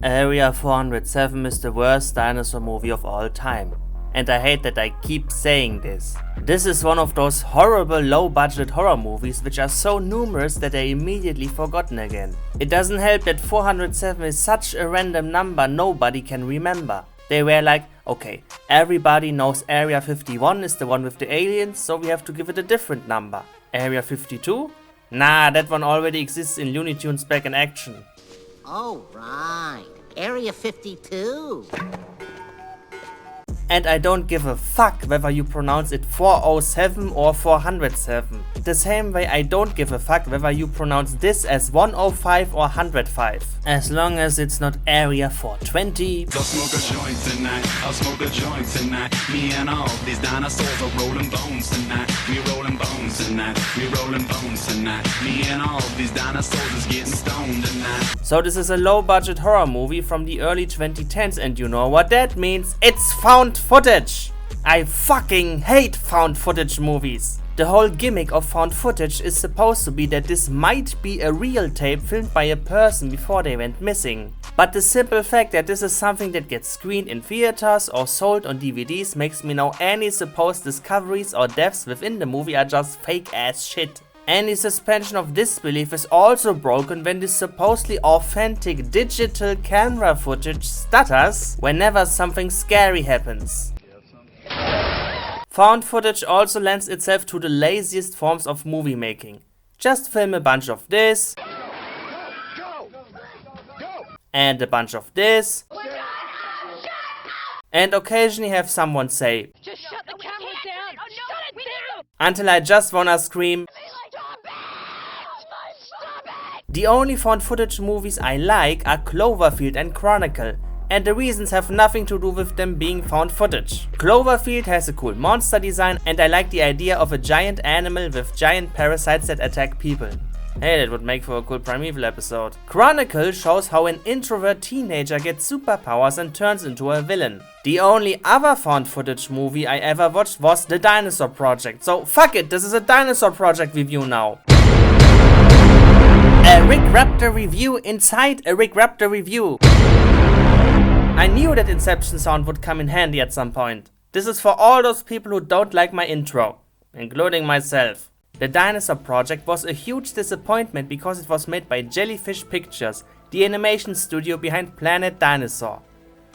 Area 407 is the worst dinosaur movie of all time. And I hate that I keep saying this. This is one of those horrible low-budget horror movies which are so numerous that they're immediately forgotten again. It doesn't help that 407 is such a random number nobody can remember. They were like, okay, everybody knows Area 51 is the one with the aliens, so we have to give it a different number. Area 52? Nah, that one already exists in Looney Tunes Back in Action. Oh, right. Area 52. And I don't give a fuck whether you pronounce it 407 or 407. The same way I don't give a fuck whether you pronounce this as 105 or 105. As long as it's not Area 420. Go smoke a joint tonight, I'll smoke a joint tonight. Me and all these dinosaurs are rolling bones tonight. We rolling bones tonight, we rolling bones tonight. Me and all these dinosaurs is getting stoned tonight. So this is a low budget horror movie from the early 2010s and you know what that means? It's found footage! I fucking hate found footage movies. The whole gimmick of found footage is supposed to be that this might be a real tape filmed by a person before they went missing. But the simple fact that this is something that gets screened in theaters or sold on DVDs makes me know any supposed discoveries or deaths within the movie are just fake ass shit. Any suspension of disbelief is also broken when this supposedly authentic digital camera footage stutters whenever something scary happens. Found footage also lends itself to the laziest forms of movie making. Just film a bunch of this, and a bunch of this, and occasionally have someone say, Just shut the camera down! Shut it down! until I just wanna scream. The only found footage movies I like are Cloverfield and Chronicle, and the reasons have nothing to do with them being found footage. Cloverfield has a cool monster design and I like the idea of a giant animal with giant parasites that attack people. Hey, that would make for a cool Primeval episode. Chronicle shows how an introvert teenager gets superpowers and turns into a villain. The only other found footage movie I ever watched was The Dinosaur Project, so fuck it, this is a Dinosaur Project review now. A Rick Raptor review inside a Rick Raptor review. I knew that Inception sound would come in handy at some point. This is for all those people who don't like my intro, including myself. The Dinosaur Project was a huge disappointment because it was made by Jellyfish Pictures, the animation studio behind Planet Dinosaur.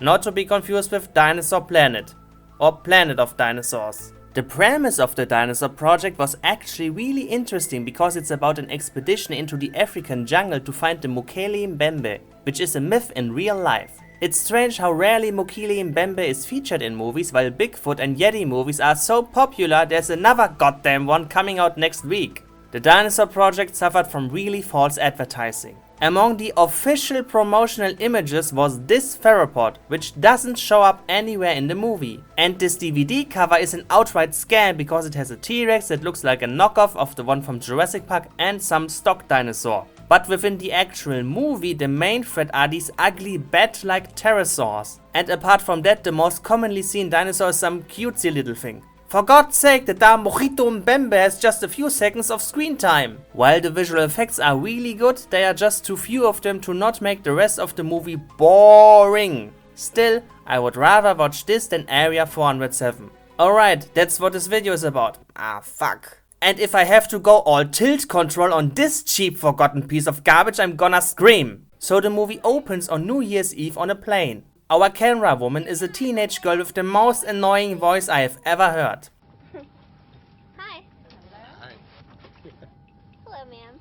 Not to be confused with Dinosaur Planet, or Planet of Dinosaurs. The premise of the Dinosaur Project was actually really interesting because it's about an expedition into the African jungle to find the Mokele Mbembe, which is a myth in real life. It's strange how rarely Mokele Mbembe is featured in movies while Bigfoot and Yeti movies are so popular there's another goddamn one coming out next week. The Dinosaur Project suffered from really false advertising. Among the official promotional images was this theropod, which doesn't show up anywhere in the movie. And this DVD cover is an outright scam because it has a T-Rex that looks like a knockoff of the one from Jurassic Park and some stock dinosaur. But within the actual movie, the main threat are these ugly bat-like pterosaurs. And apart from that, the most commonly seen dinosaur is some cutesy little thing. For God's sake, the damn Mojito Mbembe has just a few seconds of screen time. While the visual effects are really good, there are just too few of them to not make the rest of the movie boring. Still, I would rather watch this than Area 407. Alright, that's what this video is about. Ah, fuck. And if I have to go all tilt control on this cheap forgotten piece of garbage, I'm gonna scream. So the movie opens on New Year's Eve on a plane. Our camera woman is a teenage girl with the most annoying voice I have ever heard. Hi. Hello, ma'am.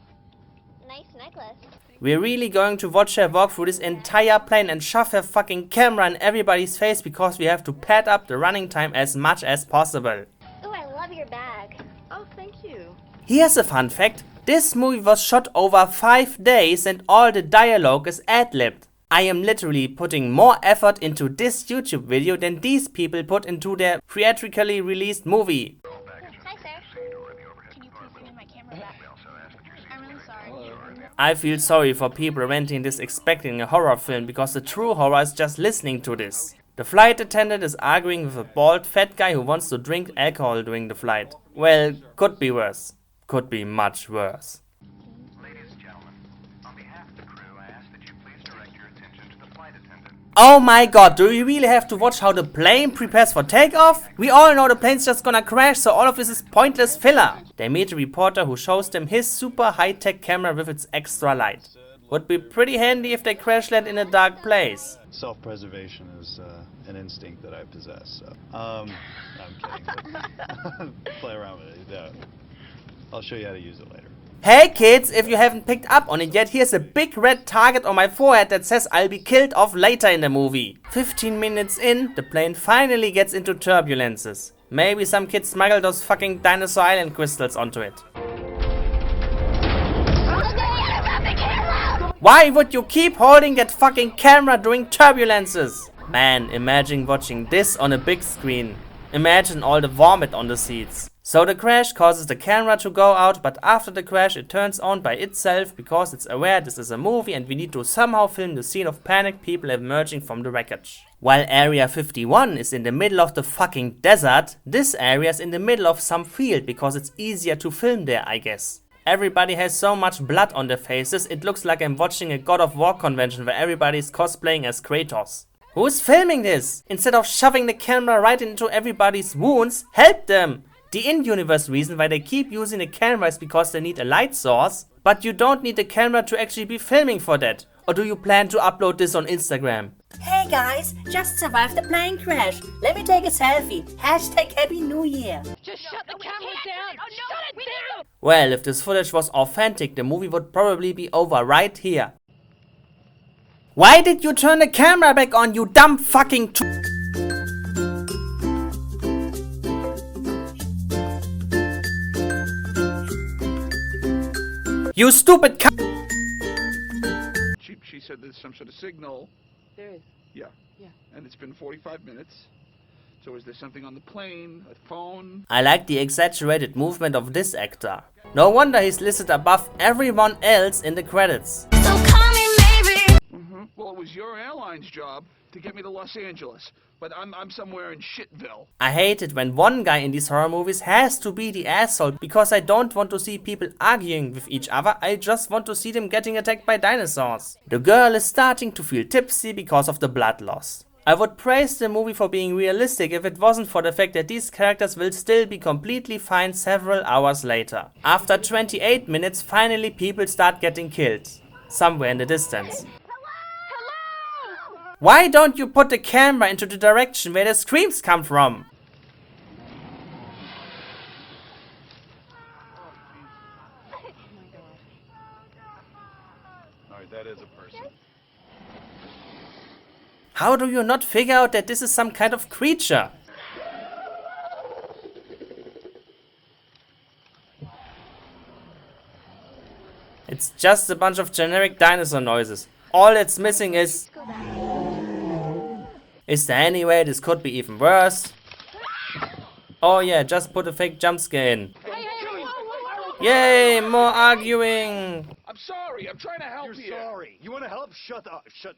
Nice necklace. We're really going to watch her walk through this entire plane and shove her fucking camera in everybody's face because we have to pad up the running time as much as possible. Ooh, I love your bag. Oh, thank you. Here's a fun fact. This movie was shot over 5 days and all the dialogue is ad-libbed. I am literally putting more effort into this YouTube video than these people put into their theatrically released movie. Hi, sir. Can you please give me my camera back? I'm really sorry. I feel sorry for people renting this expecting a horror film because the true horror is just listening to this. The flight attendant is arguing with a bald fat guy who wants to drink alcohol during the flight. Well, could be worse. Could be much worse. Ladies and gentlemen, on behalf of the crew, I ask that you please direct your attention to the flight Oh my god, do we really have to watch how the plane prepares for takeoff? We all know the plane's just gonna crash, so all of this is pointless filler. They meet a reporter who shows them his super high-tech camera with its extra light. Would be pretty handy if they crash land in a dark place. Self-preservation is an instinct that I possess. So. I'm kidding. But play around with it. Yeah. I'll show you how to use it later. Hey kids, if you haven't picked up on it yet, here's a big red target on my forehead that says I'll be killed off later in the movie. 15 minutes in, the plane finally gets into turbulences. Maybe some kids smuggle those fucking Dinosaur Island crystals onto it. Why would you keep holding that fucking camera during turbulences? Man, imagine watching this on a big screen. Imagine all the vomit on the seats. So the crash causes the camera to go out, but after the crash it turns on by itself because it's aware this is a movie and we need to somehow film the scene of panicked people emerging from the wreckage. While Area 51 is in the middle of the fucking desert, this area is in the middle of some field because it's easier to film there, I guess. Everybody has so much blood on their faces, it looks like I'm watching a God of War convention where everybody's cosplaying as Kratos. Who's filming this? Instead of shoving the camera right into everybody's wounds, help them! The in-universe reason why they keep using the camera is because they need a light source, but you don't need the camera to actually be filming for that. Or do you plan to upload this on Instagram? Hey guys, just survived the plane crash. Let me take a selfie. Hashtag Happy New Year. Just shut the camera down. Shut it down. Well, if this footage was authentic, the movie would probably be over right here. Why did you turn the camera back on, you dumb fucking You stupid She said there's some sort of signal. There is. Yeah. Yeah. And it's been 45 minutes. So is there something on the plane, a phone? I like the exaggerated movement of this actor. No wonder he's listed above everyone else in the credits. So call me maybe. Well, it was your airline's job to get me to Los Angeles. But I'm somewhere in Shitville. I hate it when one guy in these horror movies has to be the asshole because I don't want to see people arguing with each other, I just want to see them getting attacked by dinosaurs. The girl is starting to feel tipsy because of the blood loss. I would praise the movie for being realistic if it wasn't for the fact that these characters will still be completely fine several hours later. After 28 minutes, finally people start getting killed. Somewhere in the distance. Why don't you put the camera into the direction where the screams come from? Alright, that is a person. How do you not figure out that this is some kind of creature? It's just a bunch of generic dinosaur noises. All it's missing is... Is there any way this could be even worse? Oh yeah, just put a fake jump scare in. Yay, more arguing! I'm sorry, I'm trying to help you. Sorry. You want to help? Shut up. Shut.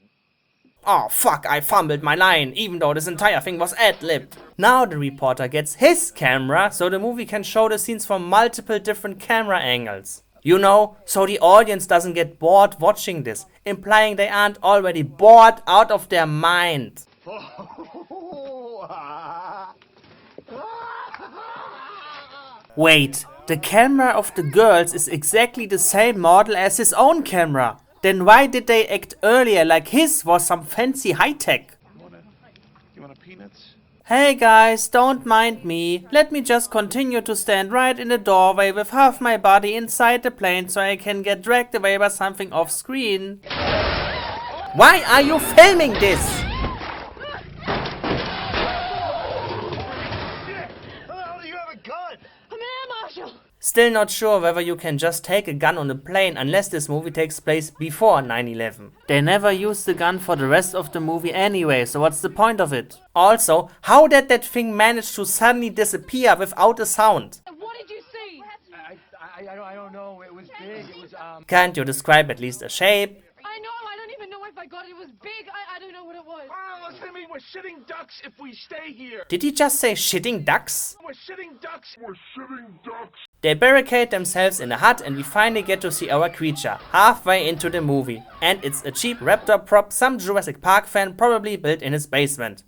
Oh fuck, I fumbled my line, even though this entire thing was ad-libbed. Now the reporter gets his camera, so the movie can show the scenes from multiple different camera angles. You know, so the audience doesn't get bored watching this, implying they aren't already bored out of their mind. Wait, the camera of the girls is exactly the same model as his own camera. Then why did they act earlier like his was some fancy high-tech? You want a peanuts? Hey guys, don't mind me. Let me just continue to stand right in the doorway with half my body inside the plane so I can get dragged away by something off screen. Why are you filming this? Still not sure whether you can just take a gun on a plane unless this movie takes place before 9/11. They never used the gun for the rest of the movie anyway, so what's the point of it? Also, how did that thing manage to suddenly disappear without a sound? What did you see? I don't know. It was big. It was Can't you describe at least a shape? I know. I don't even know if I got it. It was big. I don't know what it was. Listen to me, we're shitting ducks if we stay here. Did he just say shitting ducks? We're shitting ducks. We're shitting ducks. They barricade themselves in a hut and we finally get to see our creature, halfway into the movie. And it's a cheap Raptor prop some Jurassic Park fan probably built in his basement.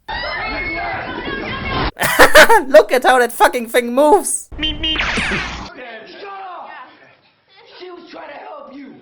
Look at how that fucking thing moves! She was trying to help you.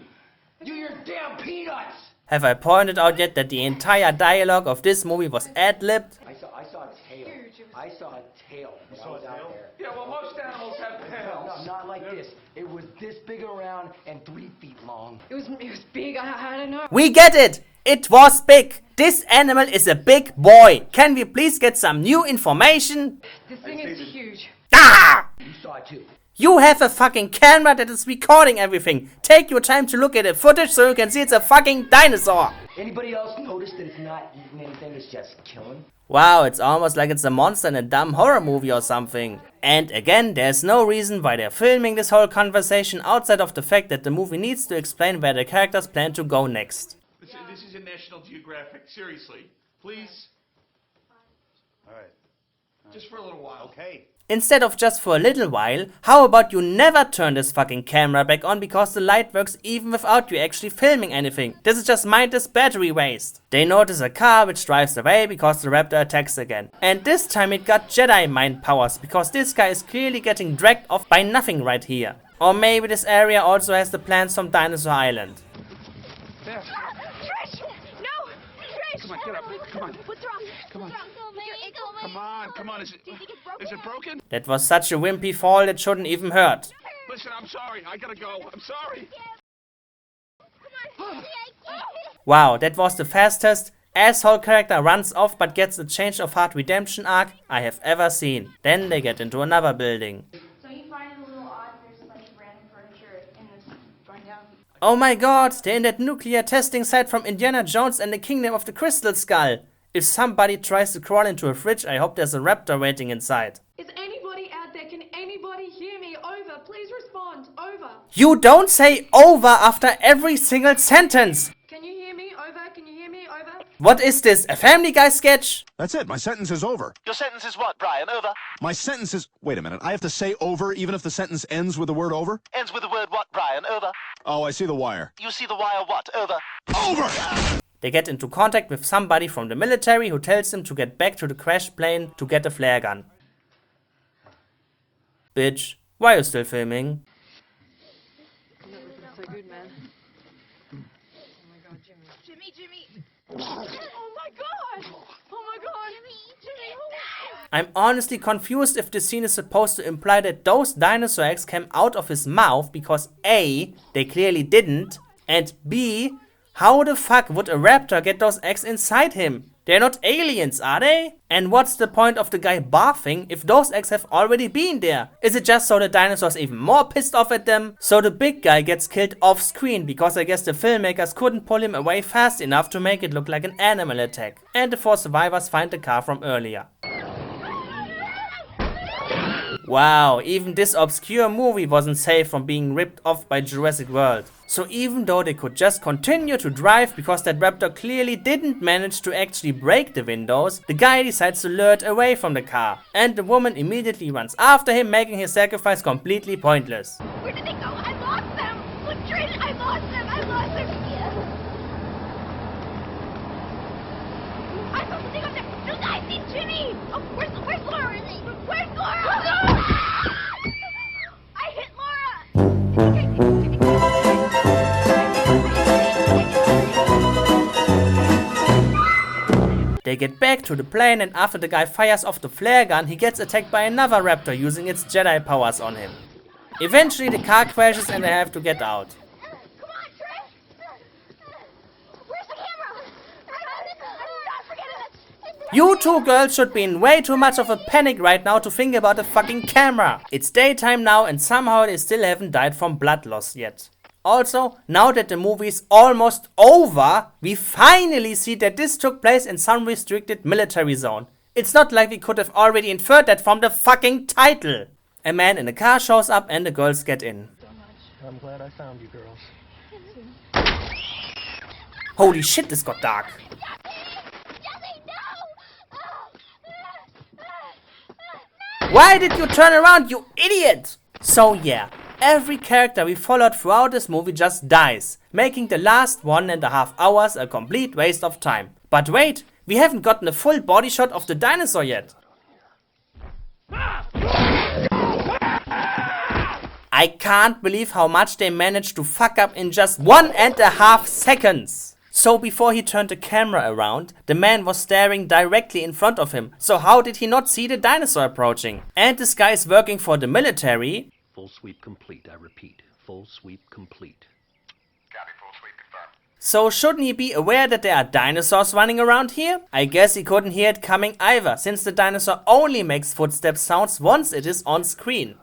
Your damn peanuts. Have I pointed out yet that the entire dialogue of this movie was ad-libbed? I saw a tail. I saw a tail. You saw a tail? Yeah, well, most animals have tails. No, not like this. It was this big around and 3 feet long. It was big. I don't know. We get it! It was big! This animal is a big boy! Can we please get some new information? This thing is huge. Ah! You saw it too. You have a fucking camera that is recording everything. Take your time to look at the footage so you can see it's a fucking dinosaur. Anybody else notice that it's not eating anything, it's just killing? Wow, it's almost like it's a monster in a dumb horror movie or something. And again, there's no reason why they're filming this whole conversation outside of the fact that the movie needs to explain where the characters plan to go next. This is a National Geographic. Seriously. Please. Alright. Just for a little while. Okay. Instead of just for a little while, how about you never turn this fucking camera back on because the light works even without you actually filming anything. This is just mindless battery waste. They notice a car which drives away because the Raptor attacks again. And this time it got Jedi mind powers because this guy is clearly getting dragged off by nothing right here. Or maybe this area also has the plans from Dinosaur Island. There. Trish! No! Trish! Come on, get up. Come on. What's wrong? Come on. Come on. Is it broken? That was such a wimpy fall that shouldn't even hurt. Listen, I'm sorry. I gotta go. I'm sorry. Wow, that was the fastest asshole character runs off but gets a change of heart redemption arc I have ever seen. Then they get into another building. So you find it a little odd there's a bunch of random furniture in this rundown. Oh my god, they're in that nuclear testing site from Indiana Jones and the Kingdom of the Crystal Skull. If somebody tries to crawl into a fridge, I hope there's a raptor waiting inside. Is anybody out there? Can anybody hear me? Over. Please respond. Over. You don't say over after every single sentence! Can you hear me? Over. Can you hear me? Over. What is this, a Family Guy sketch? That's it. My sentence is over. Your sentence is what, Brian? Over? My sentence is... Wait a minute. I have to say over even if the sentence ends with the word over? Ends with the word what, Brian? Over? Oh, I see the wire. You see the wire what? Over? Over! They get into contact with somebody from the military who tells them to get back to the crashed plane to get a flare gun. Bitch, why are you still filming? So good, man. Oh my god, Jimmy. Jimmy! Oh my god! Oh my god! Jimmy! I'm honestly confused if this scene is supposed to imply that those dinosaur eggs came out of his mouth because A, they clearly didn't, and B, how the fuck would a raptor get those eggs inside him? They're not aliens, are they? And what's the point of the guy barfing if those eggs have already been there? Is it just so the dinosaur's even more pissed off at them? So the big guy gets killed off screen because I guess the filmmakers couldn't pull him away fast enough to make it look like an animal attack. And the 4 survivors find the car from earlier. Wow, even this obscure movie wasn't safe from being ripped off by Jurassic World. So even though they could just continue to drive because that raptor clearly didn't manage to actually break the windows, the guy decides to lure it away from the car. And the woman immediately runs after him, making his sacrifice completely pointless. Where did they go? I lost them! Look, Trish, I lost them! I lost them! I saw something up there! No, guys, see Jimmy! Oh, where's Laura? Where's Laura? I hit Laura! They get back to the plane and after the guy fires off the flare gun, he gets attacked by another raptor using its Jedi powers on him. Eventually the car crashes and they have to get out. Come on, Trish! Where's the camera? I'm not forgetting it! You two girls should be in way too much of a panic right now to think about a fucking camera. It's daytime now and somehow they still haven't died from blood loss yet. Also, now that the movie is almost over, we finally see that this took place in some restricted military zone. It's not like we could have already inferred that from the fucking title. A man in a car shows up and the girls get in. I'm glad I found you girls. Holy shit, this got dark. Why did you turn around, you idiot? So yeah, every character we followed throughout this movie just dies, making the last 1.5 hours a complete waste of time. But wait, we haven't gotten a full body shot of the dinosaur yet. I can't believe how much they managed to fuck up in just 1.5 seconds. So before he turned the camera around, the man was staring directly in front of him. So how did he not see the dinosaur approaching? And this guy is working for the military. Full sweep complete, I repeat. Full sweep complete. Copy, full sweep confirmed. So shouldn't he be aware that there are dinosaurs running around here? I guess he couldn't hear it coming either, since the dinosaur only makes footstep sounds once it is on screen.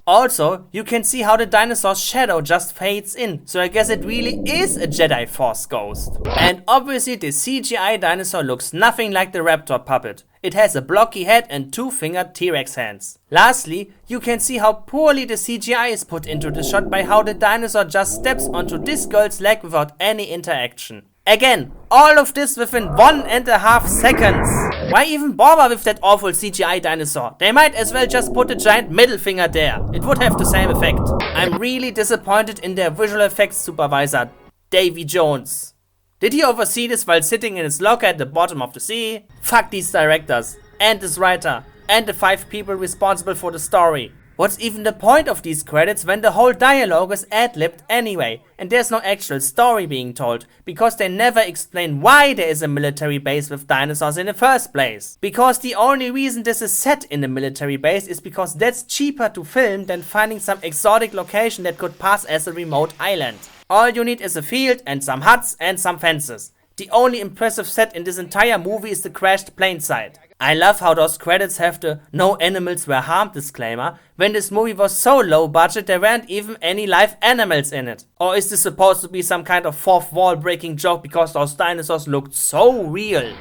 Also, you can see how the dinosaur's shadow just fades in, so I guess it really is a Jedi Force ghost. And obviously the CGI dinosaur looks nothing like the Raptor puppet. It has a blocky head and 2-fingered T-Rex hands. Lastly, you can see how poorly the CGI is put into the shot by how the dinosaur just steps onto this girl's leg without any interaction. Again, all of this within 1.5 seconds. Why even bother with that awful CGI dinosaur? They might as well just put a giant middle finger there. It would have the same effect. I'm really disappointed in their visual effects supervisor, Davy Jones. Did he oversee this while sitting in his locker at the bottom of the sea? Fuck these directors, and this writer, and the 5 people responsible for the story. What's even the point of these credits when the whole dialogue is ad-libbed anyway, and there's no actual story being told, because they never explain why there is a military base with dinosaurs in the first place. Because the only reason this is set in a military base is because that's cheaper to film than finding some exotic location that could pass as a remote island. All you need is a field and some huts and some fences. The only impressive set in this entire movie is the crashed plane site. I love how those credits have the "no animals were harmed" disclaimer, when this movie was so low budget there weren't even any live animals in it. Or is this supposed to be some kind of fourth wall breaking joke because those dinosaurs looked so real?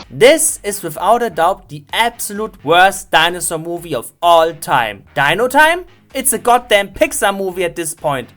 This is without a doubt the absolute worst dinosaur movie of all time. Dino Time? It's a goddamn Pixar movie at this point.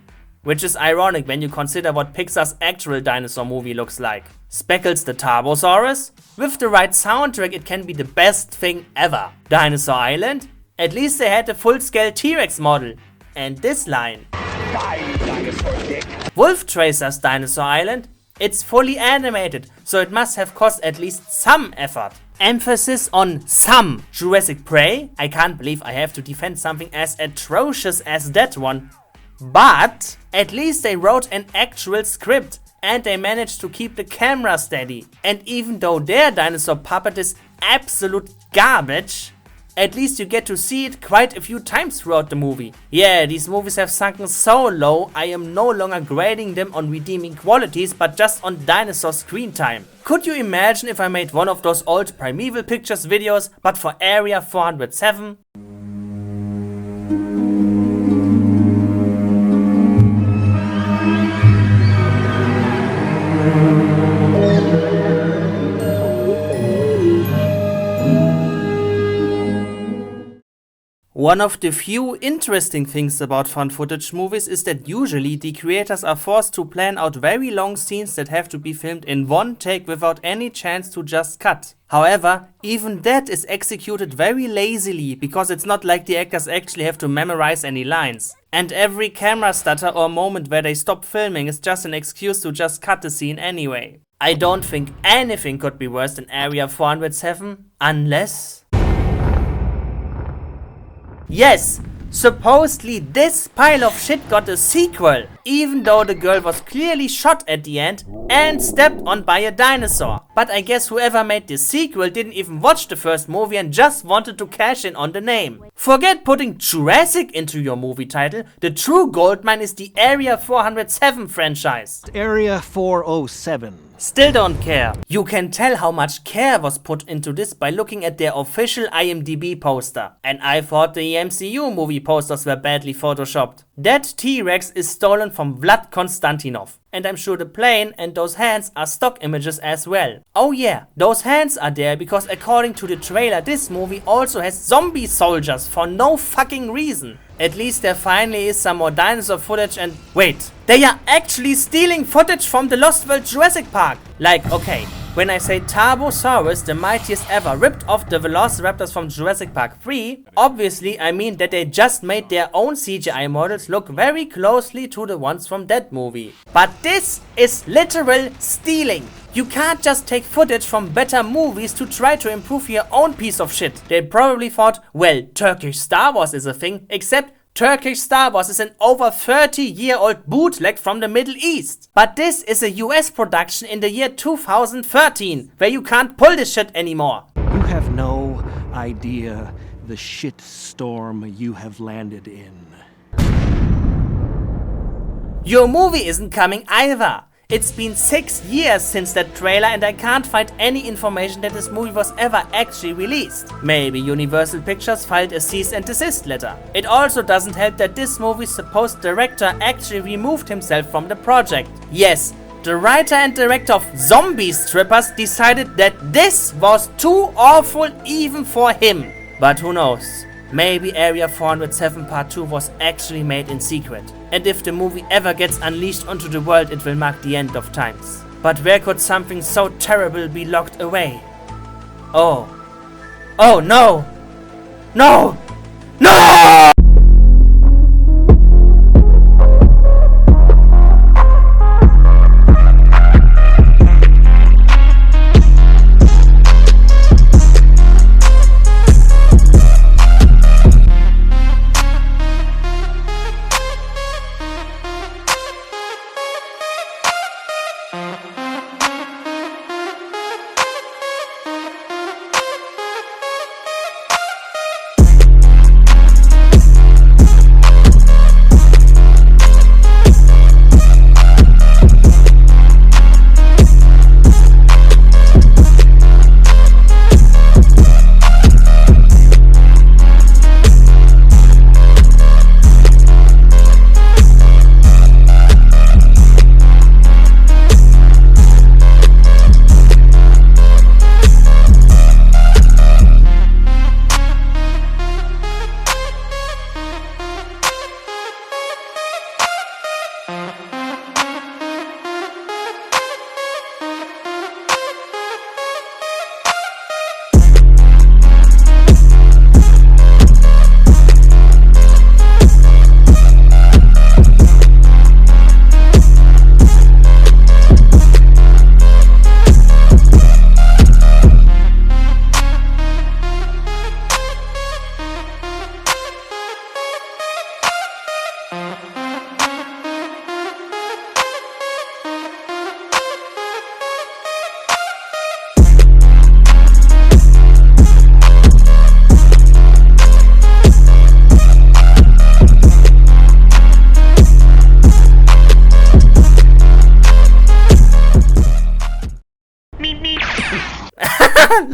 Which is ironic when you consider what Pixar's actual dinosaur movie looks like. Speckles the Tarbosaurus? With the right soundtrack it can be the best thing ever. Dinosaur Island? At least they had a full-scale T-Rex model. And this line. Die, dinosaur dick. Wolf Tracer's Dinosaur Island? It's fully animated, so it must have cost at least some effort. Emphasis on some. Jurassic Prey? I can't believe I have to defend something as atrocious as that one. But at least they wrote an actual script and they managed to keep the camera steady. And even though their dinosaur puppet is absolute garbage, at least you get to see it quite a few times throughout the movie. Yeah, these movies have sunken so low, I am no longer grading them on redeeming qualities, but just on dinosaur screen time. Could you imagine if I made one of those old Primeval Pictures videos, but for Area 407? One of the few interesting things about found footage movies is that usually the creators are forced to plan out very long scenes that have to be filmed in one take without any chance to just cut. However, even that is executed very lazily because it's not like the actors actually have to memorize any lines. And every camera stutter or moment where they stop filming is just an excuse to just cut the scene anyway. I don't think anything could be worse than Area 407, unless... Yes, supposedly this pile of shit got a sequel, even though the girl was clearly shot at the end and stepped on by a dinosaur. But I guess whoever made this sequel didn't even watch the first movie and just wanted to cash in on the name. Forget putting Jurassic into your movie title, the true goldmine is the Area 407 franchise. Area 407. Still don't care. You can tell how much care was put into this by looking at their official IMDb poster. And I thought the MCU movie posters were badly photoshopped. That T-Rex is stolen from Vlad Konstantinov. And I'm sure the plane and those hands are stock images as well. Oh yeah, those hands are there because according to the trailer this movie also has zombie soldiers for no fucking reason. At least there finally is some more dinosaur footage and wait, they are actually stealing footage from the Lost World Jurassic Park. Like, okay, When I say Tarbosaurus, the mightiest ever, ripped off the Velociraptors from Jurassic Park 3, obviously I mean that they just made their own CGI models look very closely to the ones from that movie. But this is literal stealing. You can't just take footage from better movies to try to improve your own piece of shit. They probably thought, well, Turkish Star Wars is a thing, except Turkish Star Wars is an over 30-year-old bootleg from the Middle East. But this is a US production in the year 2013, where you can't pull this shit anymore. You have no idea the shit storm you have landed in. Your movie isn't coming either. It's been 6 years since that trailer and I can't find any information that this movie was ever actually released. Maybe Universal Pictures filed a cease and desist letter. It also doesn't help that this movie's supposed director actually removed himself from the project. Yes, the writer and director of Zombie Strippers decided that this was too awful even for him. But who knows? Maybe Area 407 Part 2 was actually made in secret. And if the movie ever gets unleashed onto the world, it will mark the end of times. But where could something so terrible be locked away? Oh. Oh no! No! No!